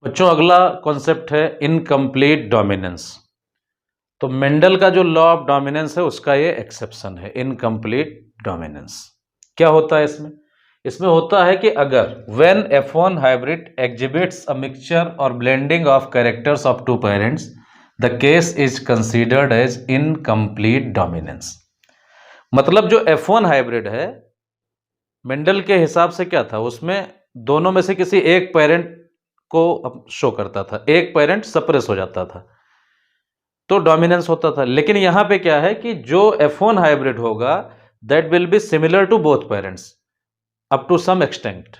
बच्चों अगला कॉन्सेप्ट है इनकम्प्लीट डोमिनेंस। तो मेंडल का जो लॉ ऑफ डोमिनेंस है उसका ये एक्सेप्शन है, इनकम्प्लीट डोमिनेंस। क्या होता है इसमें? इसमें होता है कि अगर when F1 hybrid exhibits a mixture और blending of characters of two parents the case is considered as incomplete dominance. मतलब जो F1 हाइब्रिड है मेंडल के हिसाब से क्या था, उसमें दोनों में से किसी एक पेरेंट को शो करता था, एक पेरेंट सप्रेस हो जाता था तो डोमिनेंस होता था। लेकिन यहां पे क्या है कि जो F1 हाइब्रिड होगा that will be similar to both parents up to some extent,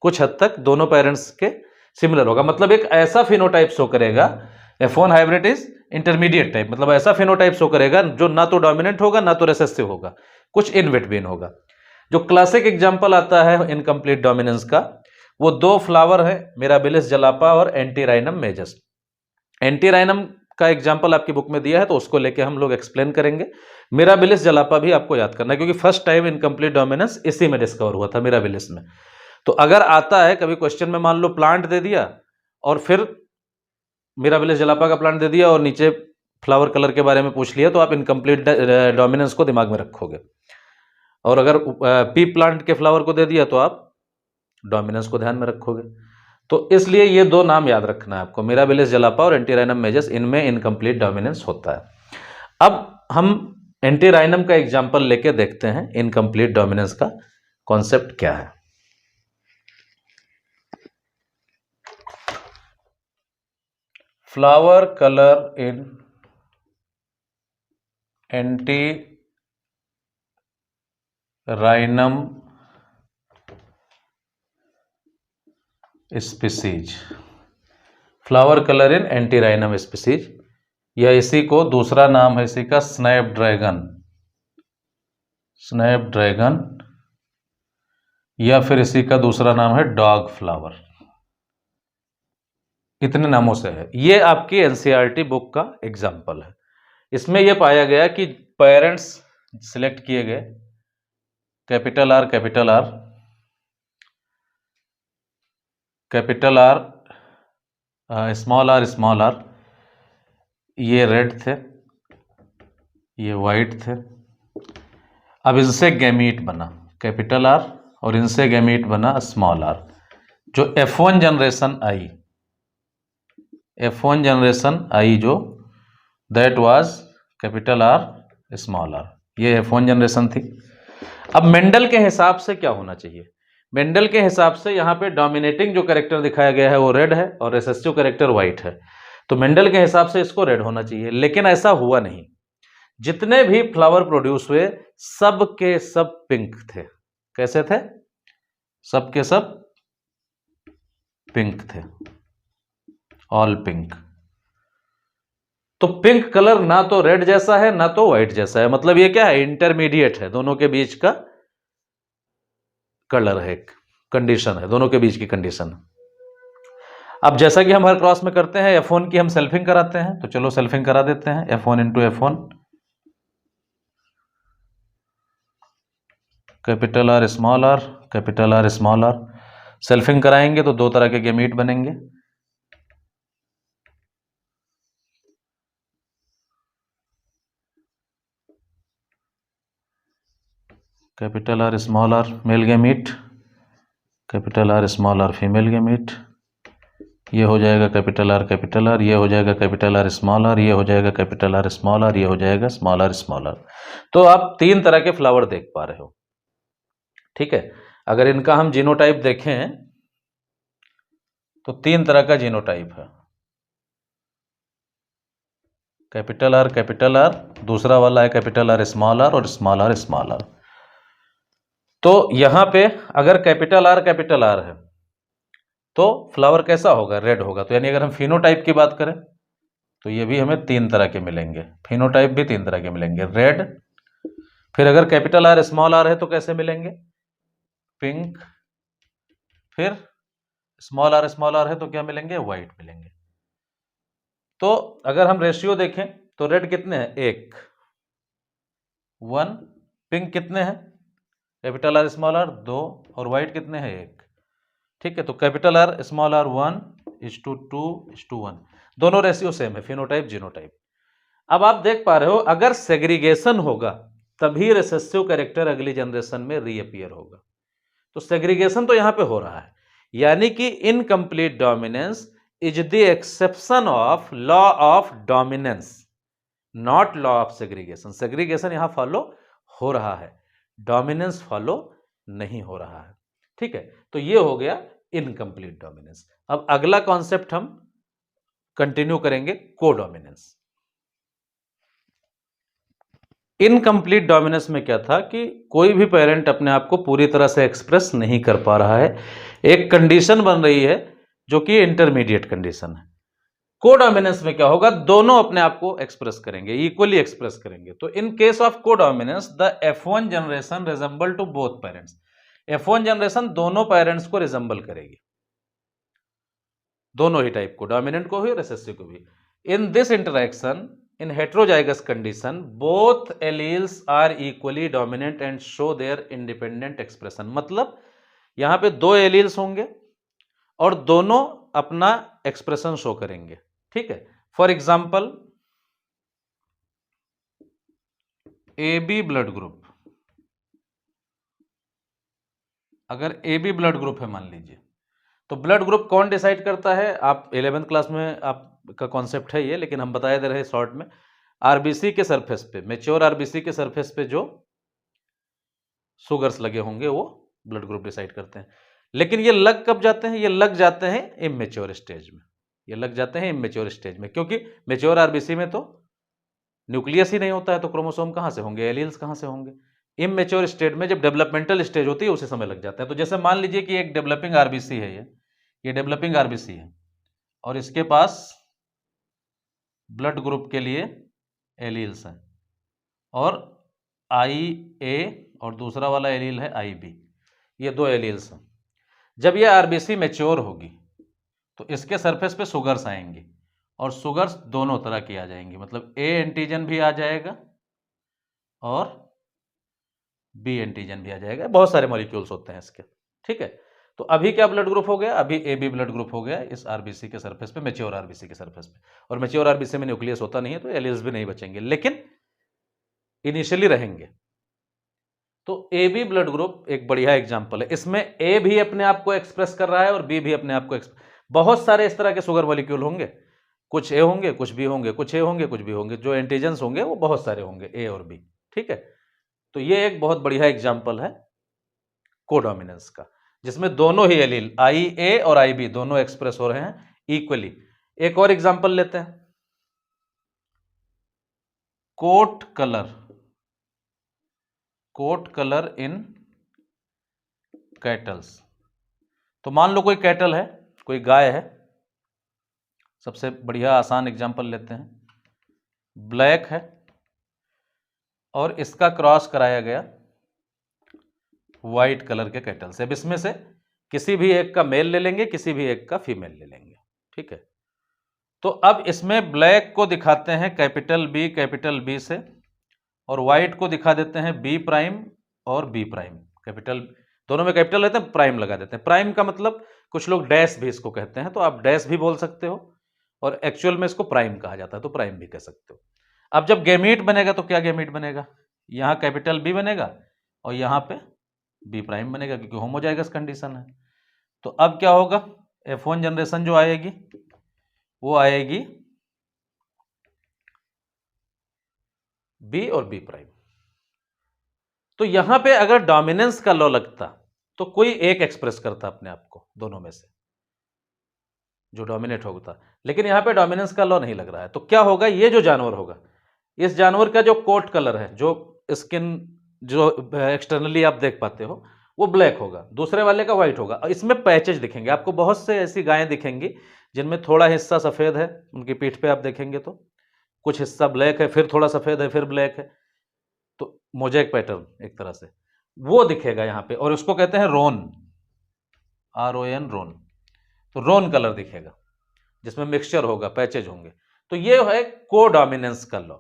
कुछ हद तक दोनों पेरेंट्स के सिमिलर होगा। मतलब एक ऐसा फिनोटाइप शो करेगा, F1 hybrid is intermediate type, मतलब ऐसा फिनोटाइप शो करेगा जो ना तो डोमिनेंट होगा ना तो रिसेसिव होगा, कुछ इन बिटवीन होगा। जो क्लासिक एग्जांपल आता है इनकम्प्लीट डोमिनेंस का, वो दो फ्लावर है, मिराबिलिस जलापा और एंटीराइनम मेजस। एंटीराइनम का एग्जांपल आपकी बुक में दिया है तो उसको लेके हम लोग एक्सप्लेन करेंगे। मिराबिलिस जलापा भी आपको याद करना है क्योंकि फर्स्ट टाइम इनकम्प्लीट डोमिनेंस इसी में डिस्कवर हुआ था, मिराबिलिस में। तो अगर आता है कभी क्वेश्चन में, मान लो प्लांट दे दिया और फिर मिराबिलिस जलापा का प्लांट दे दिया और नीचे फ्लावर कलर के बारे में पूछ लिया, तो आप इनकम्प्लीट डोमिनेंस को दिमाग में रखोगे। और अगर पी प्लांट के फ्लावर को दे दिया तो आप डोमिनेंस को ध्यान में रखोगे। तो इसलिए ये दो नाम याद रखना है आपको, मिराबिलिस जलापा और एंटीराइनम मेजस, इनमें इनकम्प्लीट डोमिनेंस होता है। अब हम एंटीराइनम का एग्जांपल लेके देखते हैं इनकम्प्लीट डोमिनेंस का कॉन्सेप्ट क्या है। फ्लावर कलर इन एंटीराइनम स्पीसीज, फ्लावर कलर इन एंटीराइनम स्पीसीज, या इसी को दूसरा नाम है इसी का स्नैपड्रैगन, स्नैपड्रैगन, या फिर इसी का दूसरा नाम है डॉग फ्लावर। इतने नामों से है। ये आपकी एनसीईआरटी बुक का एग्जाम्पल है। इसमें यह पाया गया कि पेरेंट्स सिलेक्ट किए गए, capital R capital R, capital R small R, ये रेड थे, ये वाइट थे। अब इनसे गैमीट बना कैपिटल आर और इनसे गैमीट बना स्मॉल आर। जो F1 जनरेशन आई, F1 जनरेशन आई जो, that was capital R small R, ये F1 जनरेशन थी। अब मेंडल के हिसाब से क्या होना चाहिए? मेंडल के हिसाब से यहाँ पे डोमिनेटिंग जो कैरेक्टर दिखाया गया है वो रेड है और रिसेसिव कैरेक्टर व्हाइट है, तो मेंडल के हिसाब से इसको रेड होना चाहिए। लेकिन ऐसा हुआ नहीं। जितने भी फ्लावर प्रोड्यूस हुए सब के सब पिंक थे। कैसे थे? सब के सब पिंक थे, ऑल पिंक। तो पिंक कलर ना तो रेड जैसा है ना तो व्हाइट जैसा है, मतलब ये क्या है, इंटरमीडिएट है, दोनों के बीच का कलर है, कंडीशन है, दोनों के बीच की कंडीशन। अब जैसा कि हम हर क्रॉस में करते हैं, F1 की हम सेल्फिंग कराते हैं, तो चलो सेल्फिंग करा देते हैं, F1 into F1, capital R small R, capital R small R. Selfing कराएंगे तो दो तरह के गैमीट बनेंगे, capital R small R male gamete, capital R small R female gamete. ये हो जाएगा कैपिटल आर, ये हो जाएगा कैपिटल आर स्मॉल आर, ये हो जाएगा कैपिटल आर स्मॉल आर, ये हो जाएगा स्मॉल आर स्मॉल आर। तो आप तीन तरह के फ्लावर देख पा रहे हो, ठीक है। अगर इनका हम जीनोटाइप देखें तो तीन तरह का जीनोटाइप है, कैपिटल आर, दूसरा वाला है कैपिटल आर स्मॉल आर और स्मॉल आर स्मॉल आर। तो यहां पे अगर कैपिटल आर है तो फ्लावर कैसा होगा? रेड होगा। तो यानी अगर हम फिनोटाइप की बात करें तो ये भी हमें तीन तरह के मिलेंगे, फिनोटाइप भी तीन तरह के मिलेंगे, रेड। फिर अगर कैपिटल आर स्मॉल आर है तो कैसे मिलेंगे? पिंक। फिर स्मॉल आर है तो क्या मिलेंगे? व्हाइट मिलेंगे। तो अगर हम रेशियो देखें तो रेड कितने हैं? एक, 1। पिंक कितने हैं? कैपिटल आर स्मॉल आर 2, और व्हाइट कितने हैं? एक। ठीक है, तो कैपिटल आर स्मॉल आर 1 1:2:1, दोनों रेशियो सेम है, फिनोटाइप जीनोटाइप। अब आप देख पा रहे हो अगर सेग्रीगेशन होगा तभी रिसेसिव कैरेक्टर अगली जनरेशन में रीअपियर होगा। तो सेग्रीगेशन तो यहां पे हो रहा है, यानी कि incomplete dominance is the exception of law of dominance, not law of segregation. Segregation यहां फॉलो हो रहा है, डोमिनेंस फॉलो नहीं हो रहा है। ठीक है, तो ये हो गया इनकम्प्लीट डोमिनेंस। अब अगला कॉन्सेप्ट हम कंटिन्यू करेंगे, कोडोमिनेंस। इनकम्प्लीट डोमिनेंस में क्या था कि कोई भी पेरेंट अपने आप को पूरी तरह से एक्सप्रेस नहीं कर पा रहा है, एक कंडीशन बन रही है जो कि इंटरमीडिएट कंडीशन है। कोडोमिनेंस में क्या होगा, दोनों अपने आप को एक्सप्रेस करेंगे, इक्वली एक्सप्रेस करेंगे। तो in case of codominance the F1 generation resemble to both parents. F1 generation दोनों पेरेंट्स को रिजेंबल करेगी, दोनों ही टाइप को, डोमिनेंट को भी रिसेसिव को भी। In this interaction in heterozygous condition both alleles are equally dominant and show their independent expression। मतलब यहां पे दो एलील्स होंगे और दोनों अपना एक्सप्रेशन शो करेंगे। ठीक है, for example AB blood group, अगर AB ब्लड ग्रुप है मान लीजिए, तो ब्लड ग्रुप कौन डिसाइड करता है, आप 11th क्लास में आपका कॉन्सेप्ट है ये, लेकिन हम बताए दे रहे शॉर्ट में। आरबीसी के सरफेस पे, मेच्योर आरबीसी के सरफेस पे जो शुगर्स लगे होंगे वो ब्लड ग्रुप डिसाइड करते हैं। लेकिन ये लग कब जाते हैं, ये लग जाते हैं इमेच्योर स्टेज में, ये लग जाते हैं इमेच्योर स्टेज में, क्योंकि मेच्योर आरबीसी में तो न्यूक्लियस ही नहीं होता है, तो क्रोमोसोम कहां से होंगे, एलील्स कहां से होंगे। इमेच्योर स्टेज में जब डेवलपमेंटल स्टेज होती है उसी समय लग जाता है। तो जैसे मान लीजिए कि एक डेवलपिंग आरबीसी है, ये डेवलपिंग आरबीसी है और इसके पास ब्लड ग्रुप के लिए एलील्स हैं, और IA और दूसरा वाला एलील है IB, ये दो एलील्स हैं। जब ये आरबीसी मैच्योर होगी तो इसके सरफेस पे शुगर्स आएंगी, और शुगर्स दोनों तरह की आ जाएंगी, मतलब A एंटीजन भी आ जाएगा और B एंटीजन भी आ जाएगा, बहुत सारे मॉलिक्यूल्स होते हैं इसके। ठीक है, तो अभी क्या ब्लड ग्रुप हो गया, अभी AB ब्लड ग्रुप हो गया इस आरबीसी के सरफेस पे, मैच्योर आरबीसी के सरफेस पे। और मैच्योर आरबीसी में न्यूक्लियस होता नहीं है तो एलील्स भी नहीं बचेंगे, लेकिन इनिशियली रहेंगे। तो AB ब्लड ग्रुप एक बढ़िया एग्जांपल है, इसमें A भी अपने आप को एक्सप्रेस कर रहा है और B भी अपने आप को बहुत सारे इस तरह के शुगर मॉलिक्यूल होंगे, कुछ A होंगे, कुछ B होंगे, कुछ A होंगे, कुछ B होंगे, जो एंटीजन्स होंगे वो बहुत सारे होंगे, A और B। ठीक है, तो ये एक बहुत बढ़िया एग्जांपल है कोडोमिनेंस का, जिसमें दोनों ही एलील IA और IB दोनों एक्सप्रेस हो रहे हैं इक्वली। एक और एग्जांपल लेते हैं, कोट कलर इन कैटल्स। तो मान लो कोई कैटल है, कोई गाय है, सबसे बढ़िया आसान एग्जांपल लेते हैं, ब्लैक है और इसका क्रॉस कराया गया व्हाइट कलर के कैटल से। अब इसमें से किसी भी एक का मेल ले लेंगे, किसी भी एक का फीमेल ले लेंगे। ठीक है, तो अब इसमें ब्लैक को दिखाते हैं कैपिटल बी से, और व्हाइट को दिखा देते हैं B प्राइम और B प्राइम, कैपिटल दोनों में कैपिटल रहते हैं, प्राइम लगा देते हैं। प्राइम का मतलब कुछ लोग डैश भी इसको कहते हैं, तो आप डैश भी बोल सकते हो, और एक्चुअल में इसको प्राइम कहा जाता है, तो प्राइम भी कह सकते हो। अब जब गैमीट बनेगा तो क्या गैमीट बनेगा, यहां कैपिटल B बनेगा और यहां पे B प्राइम बनेगा, क्योंकि होमोजाइगस कंडीशन है। तो अब क्या होगा, F1 जनरेशन जो आएगी वो आएगी B और B प्राइम। तो यहां पे अगर डोमिनेंस का लॉ लगता तो कोई एक एक्सप्रेस करता अपने आप को दोनों में से, जो डोमिनेट होता, लेकिन यहां पे डोमिनेंस का लॉ नहीं लग रहा है। तो क्या होगा, ये जो जानवर होगा, इस जानवर का जो कोट कलर है, जो स्किन जो एक्सटर्नली आप देख पाते हो, वो ब्लैक होगा, दूसरे वाले का व्हाइट होगा। इसमें पैचेज दिखेंगे आपको, बहुत से ऐसी गायें दिखेंगी जिनमें थोड़ा हिस्सा सफेद है, उनकी पीठ पे आप देखेंगे तो कुछ हिस्सा ब्लैक है, फिर थोड़ा सफेद है, फिर ब्लैक है, तो मोज़ेक पैटर्न एक तरह से वो दिखेगा यहाँ पे, और उसको कहते हैं रोन, RON रोन। तो रोन कलर दिखेगा जिसमें मिक्सचर होगा, पैचेज होंगे। तो ये है कोडोमिनेंस का लॉ,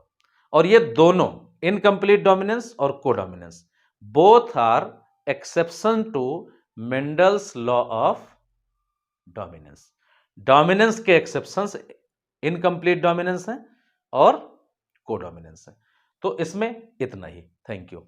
और ये दोनों इनकम्प्लीट डोमिनेंस और codominance both are exception to Mendel's law of dominance. Dominance के एक्सेप्शंस इनकम्प्लीट डोमिनेंस हैं और कोडोमिनेंस है। तो इसमें इतना ही। Thank you.